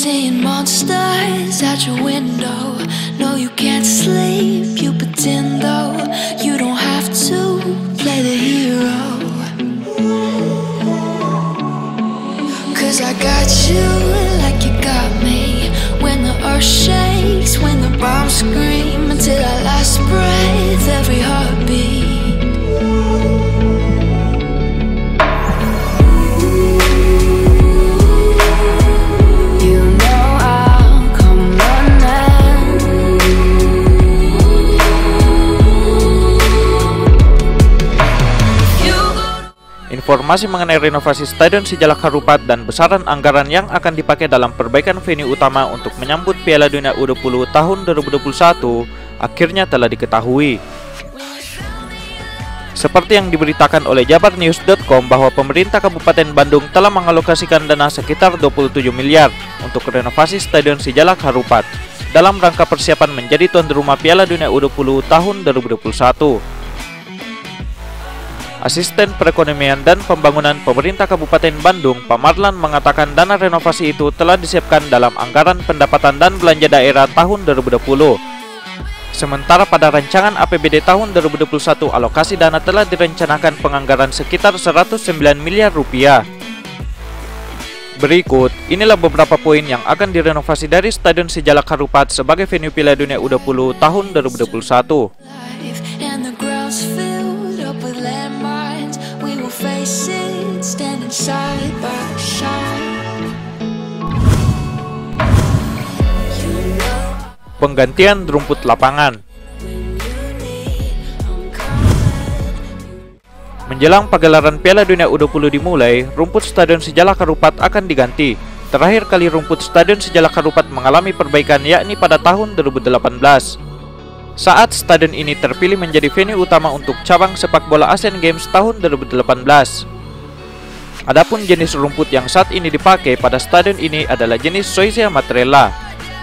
seeing monsters out your window. No, you can't sleep, you pretend though. You don't have to play the hero. Cause I got you like you got me. When the earth shakes, when the bombs scream, until our last breath, every heartbeat. Informasi mengenai renovasi Stadion Sijalak Harupat dan besaran anggaran yang akan dipakai dalam perbaikan venue utama untuk menyambut Piala Dunia U20 tahun 2021 akhirnya telah diketahui. Seperti yang diberitakan oleh jabarnews.com bahwa pemerintah Kabupaten Bandung telah mengalokasikan dana sekitar 27 miliar untuk renovasi Stadion Sijalak Harupat dalam rangka persiapan menjadi tuan rumah Piala Dunia U20 tahun 2021. Asisten Perekonomian dan Pembangunan Pemerintah Kabupaten Bandung, Pak Marlan, mengatakan dana renovasi itu telah disiapkan dalam anggaran pendapatan dan belanja daerah tahun 2020. Sementara pada rancangan APBD tahun 2021, alokasi dana telah direncanakan penganggaran sekitar 109 miliar rupiah. Berikut, inilah beberapa poin yang akan direnovasi dari Stadion Sijalak Harupat sebagai venue Piala Dunia U20 tahun 2021. Penggantian rumput lapangan. Menjelang pagelaran Piala Dunia U20 dimulai, rumput Stadion Sijalak Harupat akan diganti. Terakhir kali rumput Stadion Sijalak Harupat mengalami perbaikan yakni pada tahun 2018. Saat stadion ini terpilih menjadi venue utama untuk cabang sepak bola Asian Games tahun 2018. Adapun jenis rumput yang saat ini dipakai pada stadion ini adalah jenis Zoysia Matrela.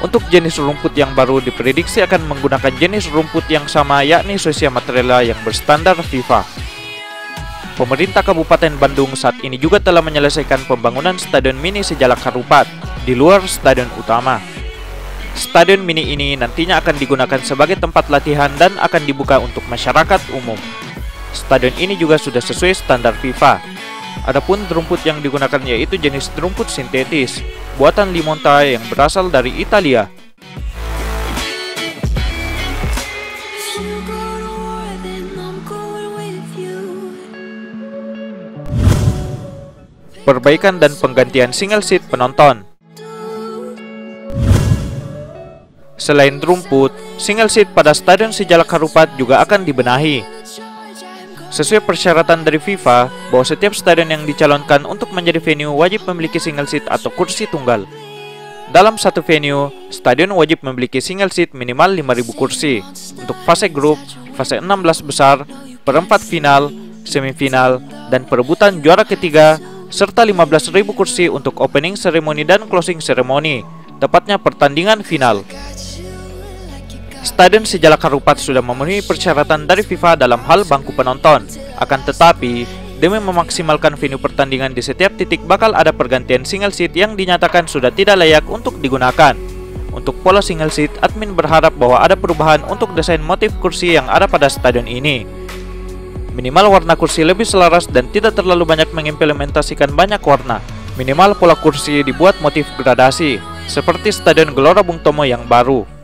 Untuk jenis rumput yang baru diprediksi akan menggunakan jenis rumput yang sama yakni Zoysia Matrela yang berstandar FIFA. Pemerintah Kabupaten Bandung saat ini juga telah menyelesaikan pembangunan Stadion Mini Sijalak Harupat di luar stadion utama. Stadion mini ini nantinya akan digunakan sebagai tempat latihan dan akan dibuka untuk masyarakat umum. Stadion ini juga sudah sesuai standar FIFA. Adapun rumput yang digunakan yaitu jenis rumput sintetis buatan Limonta yang berasal dari Italia. Perbaikan dan penggantian single seat penonton. Selain rumput, single seat pada Stadion Sijalak Harupat juga akan dibenahi. Sesuai persyaratan dari FIFA, bahwa setiap stadion yang dicalonkan untuk menjadi venue wajib memiliki single seat atau kursi tunggal. Dalam satu venue, stadion wajib memiliki single seat minimal 5.000 kursi untuk fase grup, fase 16 besar, perempat final, semifinal, dan perebutan juara ketiga, serta 15.000 kursi untuk opening ceremony dan closing ceremony, tepatnya pertandingan final. Stadion Sijalak Harupat sudah memenuhi persyaratan dari FIFA dalam hal bangku penonton. Akan tetapi, demi memaksimalkan venue pertandingan di setiap titik bakal ada pergantian single seat yang dinyatakan sudah tidak layak untuk digunakan. Untuk pola single seat, admin berharap bahwa ada perubahan untuk desain motif kursi yang ada pada stadion ini. Minimal warna kursi lebih selaras dan tidak terlalu banyak mengimplementasikan banyak warna. Minimal pola kursi dibuat motif gradasi, seperti Stadion Gelora Bung Tomo yang baru.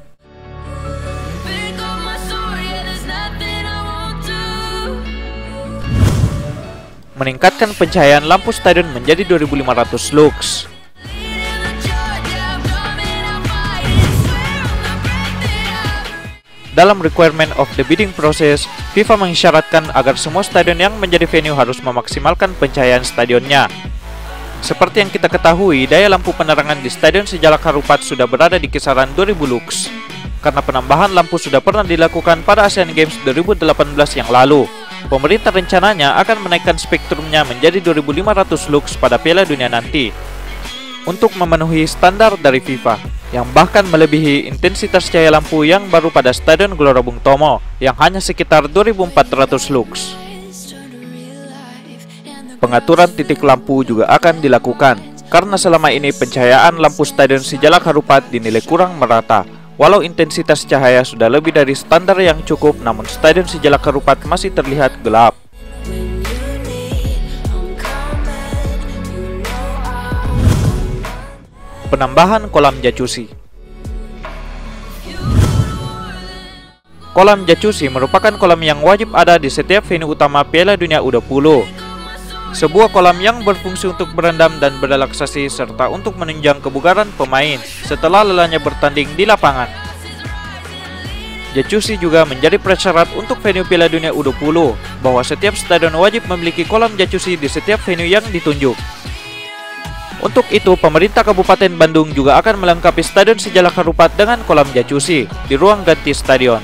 Meningkatkan pencahayaan lampu stadion menjadi 2.500 lux. Dalam requirement of the bidding process, FIFA mengisyaratkan agar semua stadion yang menjadi venue harus memaksimalkan pencahayaan stadionnya. Seperti yang kita ketahui, daya lampu penerangan di Stadion Sijalak Harupat sudah berada di kisaran 2.000 lux. Karena penambahan lampu sudah pernah dilakukan pada Asian Games 2018 yang lalu. Pemerintah rencananya akan menaikkan spektrumnya menjadi 2.500 lux pada Piala Dunia nanti untuk memenuhi standar dari FIFA yang bahkan melebihi intensitas cahaya lampu yang baru pada Stadion Gelora Bung Tomo yang hanya sekitar 2.400 lux. Pengaturan titik lampu juga akan dilakukan karena selama ini pencahayaan lampu Stadion Sijalak Harupat dinilai kurang merata. Walau intensitas cahaya sudah lebih dari standar yang cukup, namun Stadion Sijalak Harupat masih terlihat gelap. Penambahan kolam jacuzzi. Kolam jacuzzi merupakan kolam yang wajib ada di setiap venue utama Piala Dunia U20. Sebuah kolam yang berfungsi untuk berendam dan berrelaksasi serta untuk menunjang kebugaran pemain setelah lelahnya bertanding di lapangan. Jacuzzi juga menjadi prasyarat untuk venue Piala Dunia U20 bahwa setiap stadion wajib memiliki kolam jacuzzi di setiap venue yang ditunjuk. Untuk itu, pemerintah Kabupaten Bandung juga akan melengkapi Stadion Sijalak Harupat dengan kolam jacuzzi di ruang ganti stadion.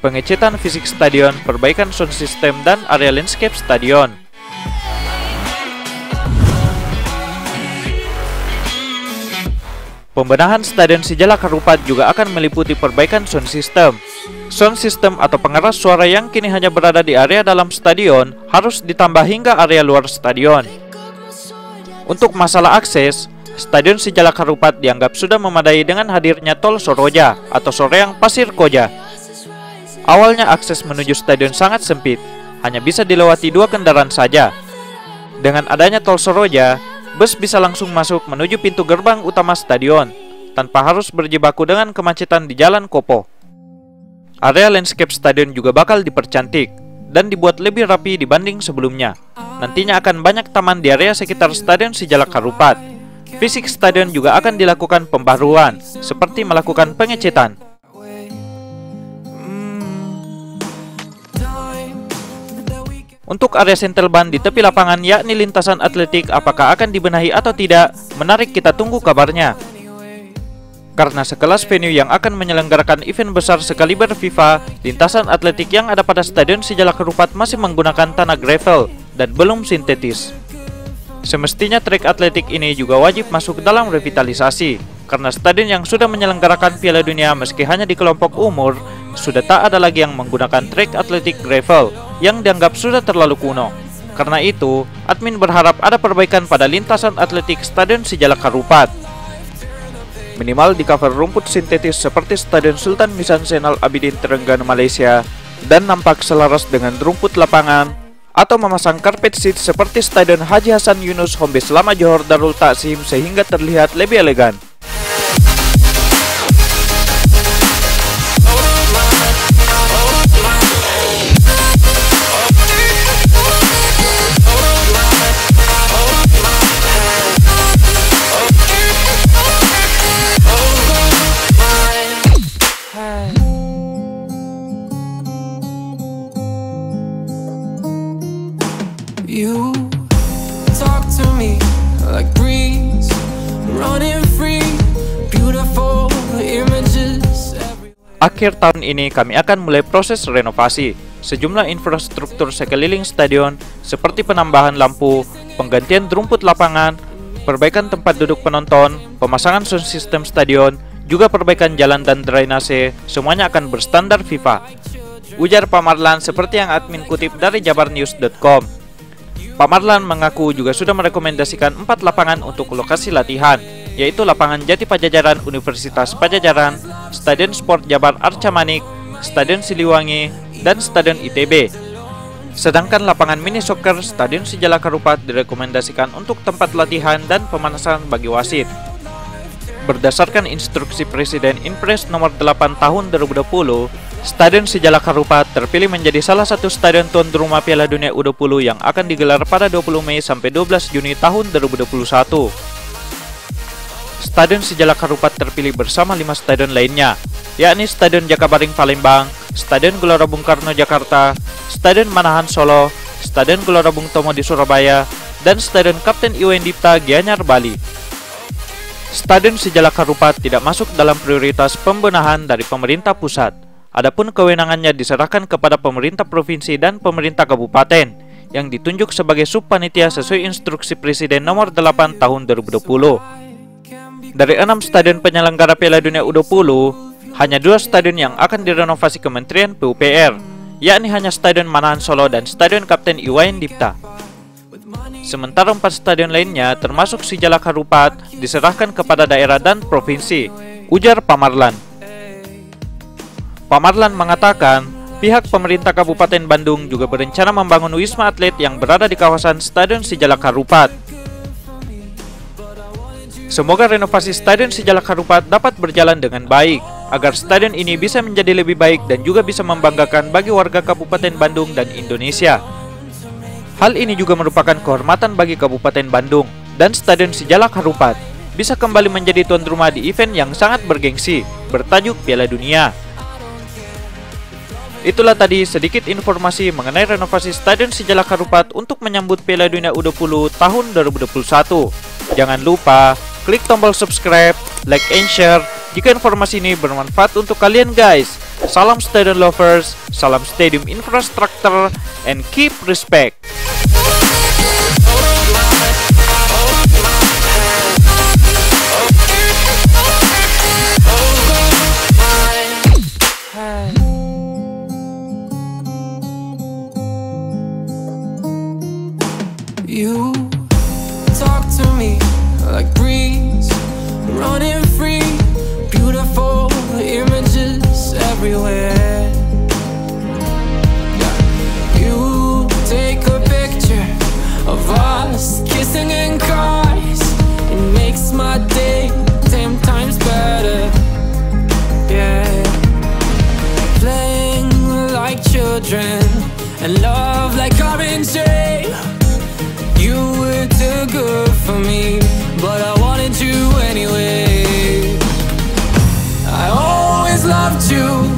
Pengecetan fisik stadion, perbaikan sound system dan area landscape stadion. Pembenahan Stadion Sijalak Harupat juga akan meliputi perbaikan sound system. Sound system atau pengeras suara yang kini hanya berada di area dalam stadion harus ditambah hingga area luar stadion. Untuk masalah akses, Stadion Sijalak Harupat dianggap sudah memadai dengan hadirnya tol Soroja atau Soreang Pasir Koja. Awalnya akses menuju stadion sangat sempit, hanya bisa dilewati 2 kendaraan saja. Dengan adanya tol Soroja, bus bisa langsung masuk menuju pintu gerbang utama stadion, tanpa harus berjibaku dengan kemacetan di Jalan Kopo. Area landscape stadion juga bakal dipercantik dan dibuat lebih rapi dibanding sebelumnya. Nantinya akan banyak taman di area sekitar Stadion Sijalak Harupat. Fisik stadion juga akan dilakukan pembaruan, seperti melakukan pengecetan. Untuk area sentel ban di tepi lapangan yakni lintasan atletik apakah akan dibenahi atau tidak, menarik kita tunggu kabarnya. Karena sekelas venue yang akan menyelenggarakan event besar sekaliber FIFA, lintasan atletik yang ada pada Stadion Sijalak Harupat masih menggunakan tanah gravel dan belum sintetis. Semestinya trek atletik ini juga wajib masuk dalam revitalisasi, karena stadion yang sudah menyelenggarakan Piala Dunia meski hanya di kelompok umur, sudah tak ada lagi yang menggunakan trek atletik gravel yang dianggap sudah terlalu kuno. Karena itu, admin berharap ada perbaikan pada lintasan atletik Stadion Sijalak Harupat. Minimal di cover rumput sintetis seperti Stadion Sultan Misan Zainal Abidin Terengganu Malaysia dan nampak selaras dengan rumput lapangan, atau memasang karpet seat seperti Stadion Haji Hasan Yunus Hombe Selama Johor Darul Taksim sehingga terlihat lebih elegan. You talk to me like breeze, running free, beautiful images everywhere. Akhir tahun ini kami akan mulai proses renovasi sejumlah infrastruktur sekeliling stadion seperti penambahan lampu, penggantian rumput lapangan, perbaikan tempat duduk penonton, pemasangan sound system stadion, juga perbaikan jalan dan drainase, semuanya akan berstandar FIFA. Ujar Pak Marlan seperti yang admin kutip dari jabarnews.com. Pak Marlan mengaku juga sudah merekomendasikan 4 lapangan untuk lokasi latihan, yaitu lapangan Jati Pajajaran Universitas Pajajaran, Stadion Sport Jabar Arca Manik, Stadion Siliwangi, dan Stadion ITB. Sedangkan lapangan mini soccer Stadion Sijalak Harupat direkomendasikan untuk tempat latihan dan pemanasan bagi wasit. Berdasarkan instruksi Presiden Impres nomor 8 tahun 2020, Stadion Sijalak Harupat terpilih menjadi salah satu stadion tuan rumah Piala Dunia U20 yang akan digelar pada 20 Mei sampai 12 Juni tahun 2021. Stadion Sijalak Harupat terpilih bersama 5 stadion lainnya, yakni Stadion Jakabaring Palembang, Stadion Gelora Bung Karno Jakarta, Stadion Manahan Solo, Stadion Gelora Bung Tomo di Surabaya, dan Stadion Kapten Iwendipta Gianyar Bali. Stadion Sijalak Harupat tidak masuk dalam prioritas pembenahan dari pemerintah pusat. Adapun kewenangannya diserahkan kepada pemerintah provinsi dan pemerintah kabupaten yang ditunjuk sebagai subpanitia sesuai instruksi Presiden nomor 8 tahun 2020. Dari 6 stadion penyelenggara Piala Dunia U20, hanya 2 stadion yang akan direnovasi Kementerian PUPR, yakni hanya Stadion Manahan Solo dan Stadion Kapten Iwayan Dipta. Sementara 4 stadion lainnya termasuk Sijalak Harupat diserahkan kepada daerah dan provinsi, ujar Pamarlan. Pamarlan mengatakan pihak pemerintah Kabupaten Bandung juga berencana membangun wisma atlet yang berada di kawasan Stadion Sijalak Harupat. Semoga renovasi Stadion Sijalak Harupat dapat berjalan dengan baik, agar stadion ini bisa menjadi lebih baik dan juga bisa membanggakan bagi warga Kabupaten Bandung dan Indonesia. Hal ini juga merupakan kehormatan bagi Kabupaten Bandung dan Stadion Sijalak Harupat bisa kembali menjadi tuan rumah di event yang sangat bergengsi bertajuk Piala Dunia. Itulah tadi sedikit informasi mengenai renovasi Stadion Sijalak Harupat untuk menyambut Piala Dunia U20 tahun 2021. Jangan lupa klik tombol subscribe, like and share jika informasi ini bermanfaat untuk kalian guys. Salam Stadion Lovers, salam Stadium Infrastructure, and keep respect. You talk to me like breeze, running free, beautiful images everywhere. You take a picture of us kissing in cars, it makes my day 10 times better. Yeah, playing like children and love like orange. You were too good for me, but I wanted you anyway. I always loved you.